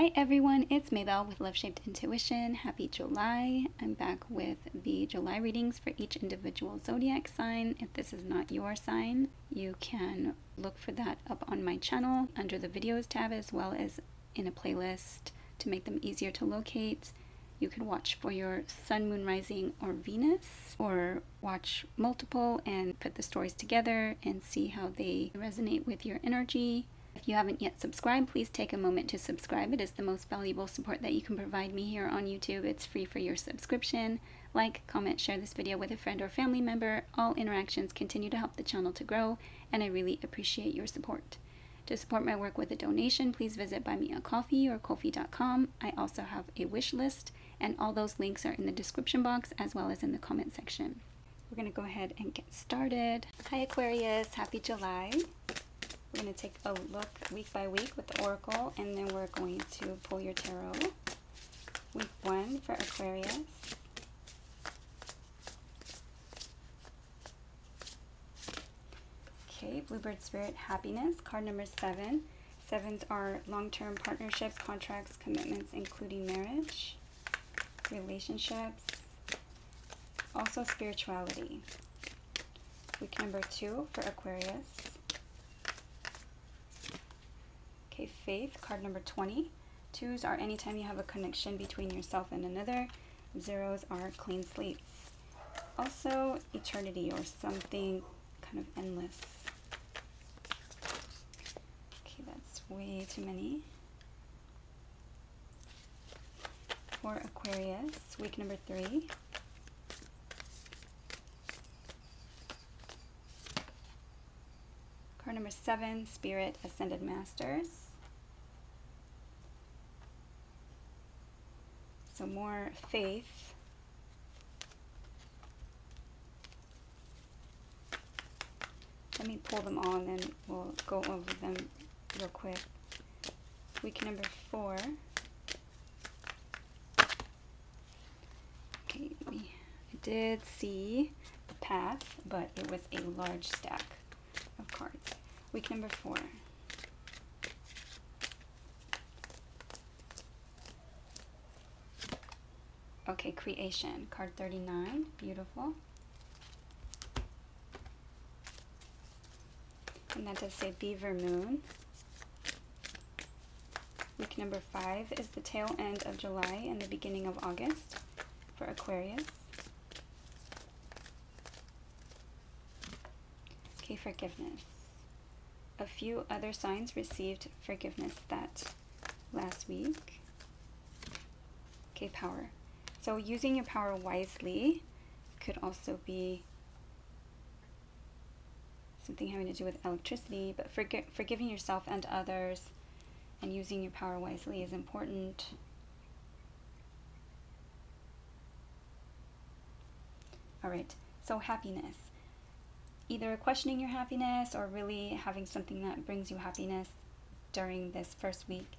Hi everyone, it's Maybelle with Love Shaped Intuition. Happy July. I'm back with the July readings for each individual zodiac sign. If this is not your sign, you can look for that up on my channel under the videos tab, as well as in a playlist to make them easier to locate. You can watch for your sun, moon, rising, or Venus, or watch multiple and put the stories together and see how they resonate with your energy. If you haven't yet subscribed, please take a moment to subscribe. It is the most valuable support that you can provide me here on YouTube. It's free for your subscription. Like, comment, share this video with a friend or family member. All interactions continue to help the channel to grow, and I really appreciate your support. To support my work with a donation, please visit Buy Me a Coffee or Ko-fi.com. I also have a wish list, and all those links are in the description box as well as in the comment section. We're going to go ahead and get started. Hi Aquarius, happy July. We're going to take a look week by week with the Oracle, and then we're going to pull your tarot. Week 1 for Aquarius. Okay, Bluebird Spirit, Happiness, card number 7. Sevens are long-term partnerships, contracts, commitments, including marriage, relationships, also spirituality. Week number 2 for Aquarius. Okay, Faith, card number 20. 2s are anytime you have a connection between yourself and another. 0s are clean slates. Also, eternity or something kind of endless. Okay, that's way too many. For Aquarius, week number 3. Card number 7, Spirit, Ascended Masters. So more faith. Let me pull them all and then we'll go over them real quick. Week number 4. Okay, I did see the path, but it was a large stack of cards. Week number 4. Okay, Creation, card 39, beautiful. And that does say Beaver Moon. Week number 5 is the tail end of July and the beginning of August for Aquarius. Okay, Forgiveness. A few other signs received forgiveness that last week. Okay, Power. So using your power wisely could also be something having to do with electricity, but forgiving yourself and others and using your power wisely is important. All right, so happiness. Either questioning your happiness or really having something that brings you happiness during this first week.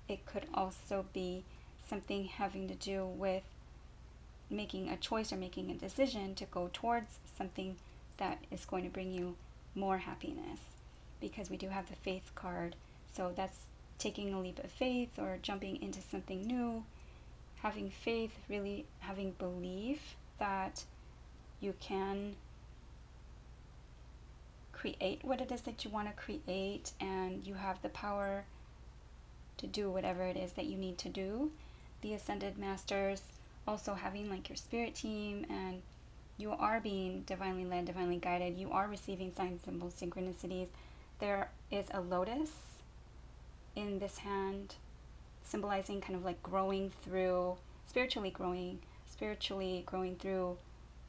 It could also be something having to do with making a choice or making a decision to go towards something that is going to bring you more happiness, because we do have the Faith card. So that's taking a leap of faith or jumping into something new. Having faith, really having belief that you can create what it is that you want to create, and you have the power to do whatever it is that you need to do. The Ascended Masters, also having like your spirit team, and you are being divinely led, divinely guided. You are receiving signs, symbols, synchronicities. There is a lotus in this hand, symbolizing kind of like growing through, spiritually growing through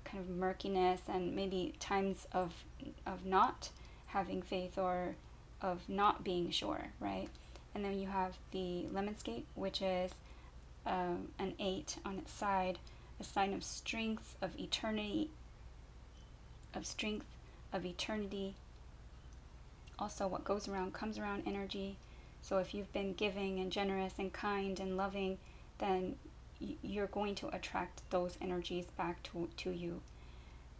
kind of murkiness and maybe times of not having faith or of not being sure, right? And then you have the Lemon Skate, which is an 8 on its side, a sign of strength, of eternity, Also, what goes around comes around energy. So if you've been giving and generous and kind and loving, then you're going to attract those energies back to you.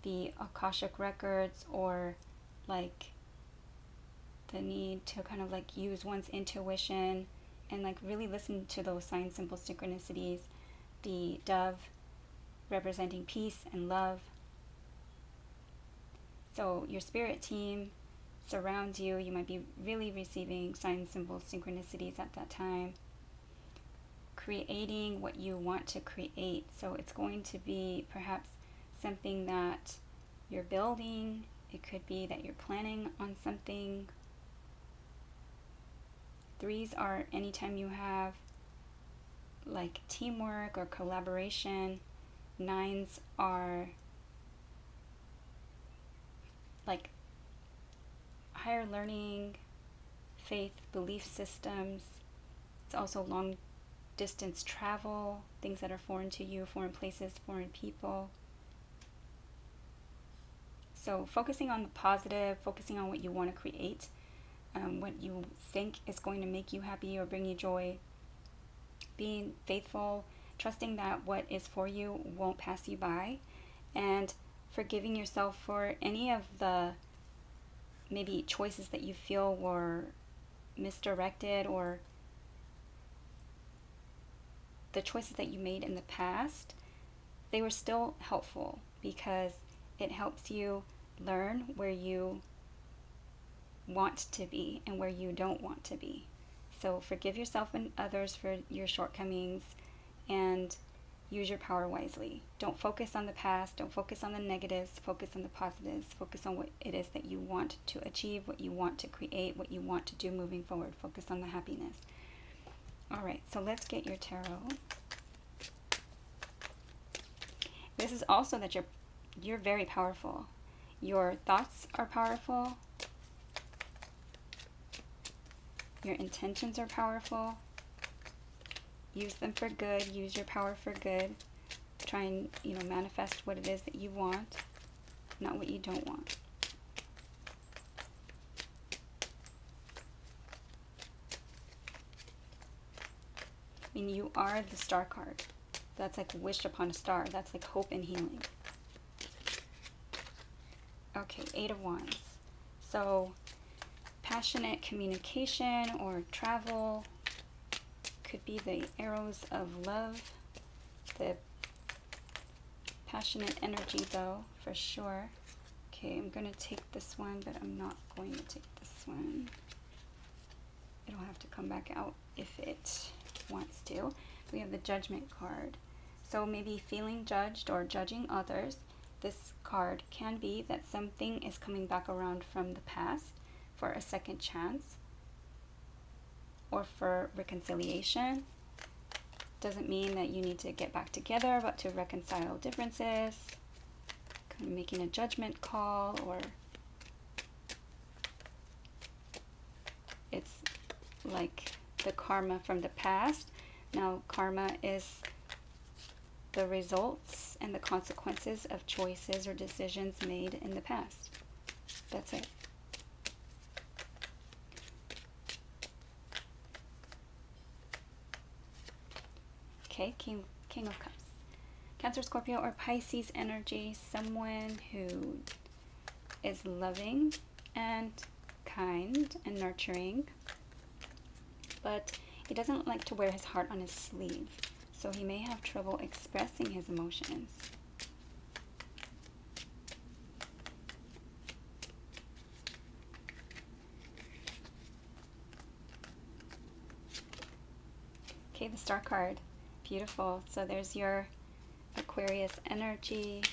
The Akashic records, or like the need to kind of like use one's intuition and like really listen to those sign symbol synchronicities. The dove representing peace and love. So your spirit team surrounds you. You might be really receiving sign symbol synchronicities at that time. Creating what you want to create. So it's going to be perhaps something that you're building. It could be that you're planning on something. 3s are anytime you have like teamwork or collaboration. 9s are like higher learning, faith, belief systems. It's also long distance travel, things that are foreign to you, foreign places, foreign people. So focusing on the positive, focusing on what you want to create, what you think is going to make you happy or bring you joy. Being faithful, trusting that what is for you won't pass you by, and forgiving yourself for any of the maybe choices that you feel were misdirected, or the choices that you made in the past. They were still helpful because it helps you learn where you want to be and where you don't want to be. So forgive yourself and others for your shortcomings and use your power wisely. Don't focus on the past, don't focus on the negatives, focus on the positives, focus on what it is that you want to achieve, what you want to create, what you want to do moving forward. Focus on the happiness. All right, so let's get your tarot. This is also that you're very powerful. Your thoughts are powerful. Your intentions are powerful. Use them for good. Use your power for good. Try and, manifest what it is that you want, not what you don't want. I mean, you are the star card. That's like wish upon a star. That's like hope and healing. Okay, 8 of Wands. So passionate communication or travel. Could be the arrows of love. The passionate energy though, for sure. Okay, I'm going to take this one, but I'm not going to take this one. It'll have to come back out if it wants to. We have the Judgment card. So maybe feeling judged or judging others. This card can be that something is coming back around from the past for a second chance or for reconciliation. Doesn't mean that you need to get back together, but to reconcile differences, kind of making a judgment call, or it's like the karma from the past. Now, karma is the results and the consequences of choices or decisions made in the past. That's it. Okay, King of Cups. Cancer, Scorpio, or Pisces energy. Someone who is loving and kind and nurturing, but he doesn't like to wear his heart on his sleeve, so he may have trouble expressing his emotions. Okay, the Star card. Beautiful. So there's your Aquarius energy,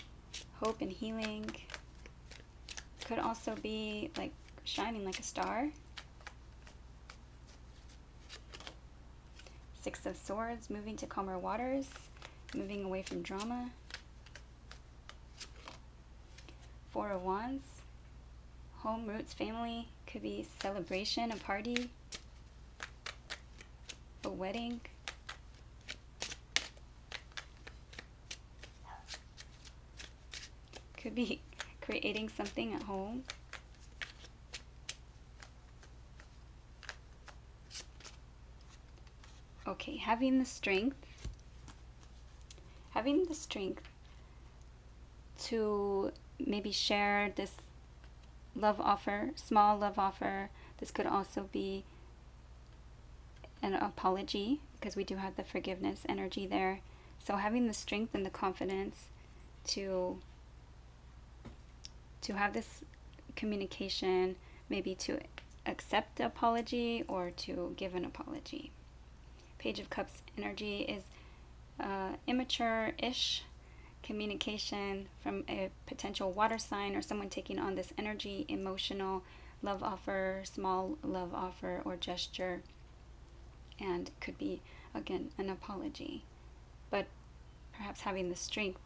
hope and healing. Could also be like shining like a star. 6 of Swords, moving to calmer waters, moving away from drama. 4 of Wands, home, roots, family. Could be celebration, a party, a wedding. Could be creating something at home. Okay, having the strength to maybe share this love offer, small love offer. This could also be an apology, because we do have the forgiveness energy there. So having the strength and the confidence to have this communication, maybe to accept the apology or to give an apology. Page of Cups energy is immature-ish communication from a potential water sign or someone taking on this energy, emotional love offer, small love offer or gesture, and could be, again, an apology. But perhaps having the strength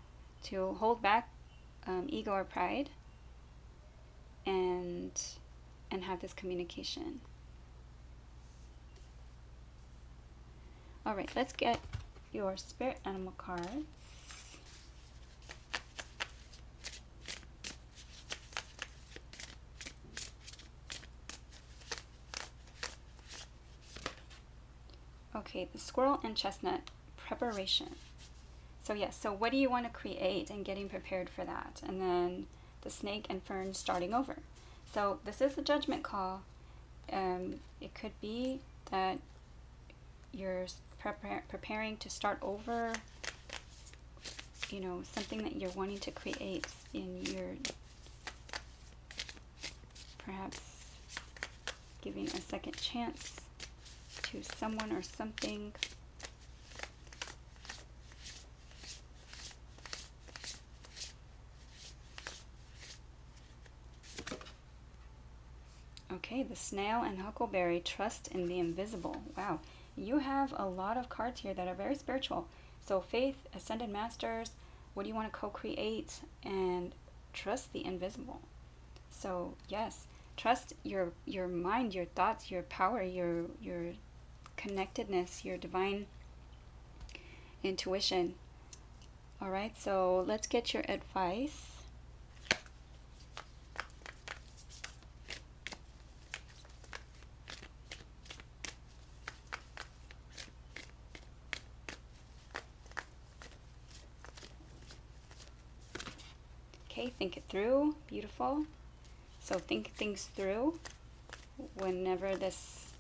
to hold back ego or pride and have this communication. All right, let's get your spirit animal cards. Okay, the squirrel and chestnut, preparation. So yes, so what do you want to create and getting prepared for that? And then the snake and fern, starting over. So this is a judgment call. It could be that you're preparing to start over, you know, something that you're wanting to create in your, perhaps giving a second chance to someone or something. Okay, the snail and huckleberry, trust in the invisible. Wow, you have a lot of cards here that are very spiritual. So faith, ascended masters, what do you want to co-create, and trust the invisible. So yes, trust your mind, your thoughts, your power, your connectedness, your divine intuition. All right, so let's get your advice. Okay, think it through. Beautiful. So think things through whenever this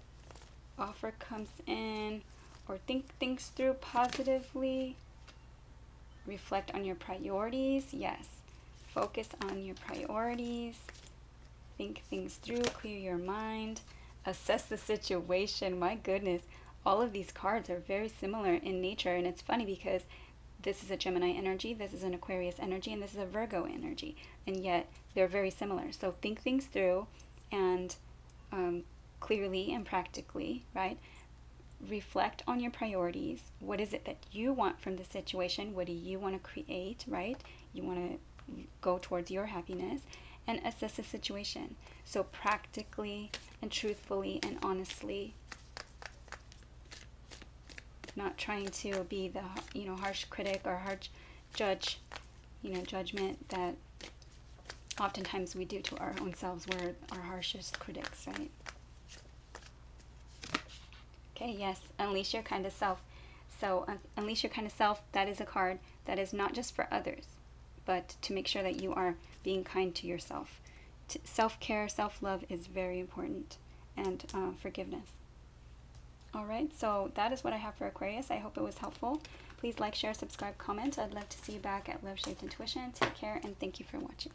offer comes in, or think things through positively. Reflect on your priorities. Yes. Focus on your priorities. Think things through. Clear your mind. Assess the situation. My goodness. All of these cards are very similar in nature, and it's funny because this is a Gemini energy, this is an Aquarius energy, and this is a Virgo energy, and yet they're very similar. So think things through and clearly and practically, right? Reflect on your priorities. What is it that you want from the situation? What do you want to create, right? You want to go towards your happiness, and assess the situation. So practically and truthfully and honestly, not trying to be the, you know, harsh critic or harsh judge, you know, judgment that oftentimes we do to our own selves. We're our harshest critics, right? Okay, yes, unleash your kind of self. So unleash your kind of self, that is a card that is not just for others, but to make sure that you are being kind to yourself. Self-care, self-love is very important, and forgiveness. All right, so that is what I have for Aquarius. I hope it was helpful. Please like, share, subscribe, comment. I'd love to see you back at Love Shaped Intuition. Take care, and thank you for watching.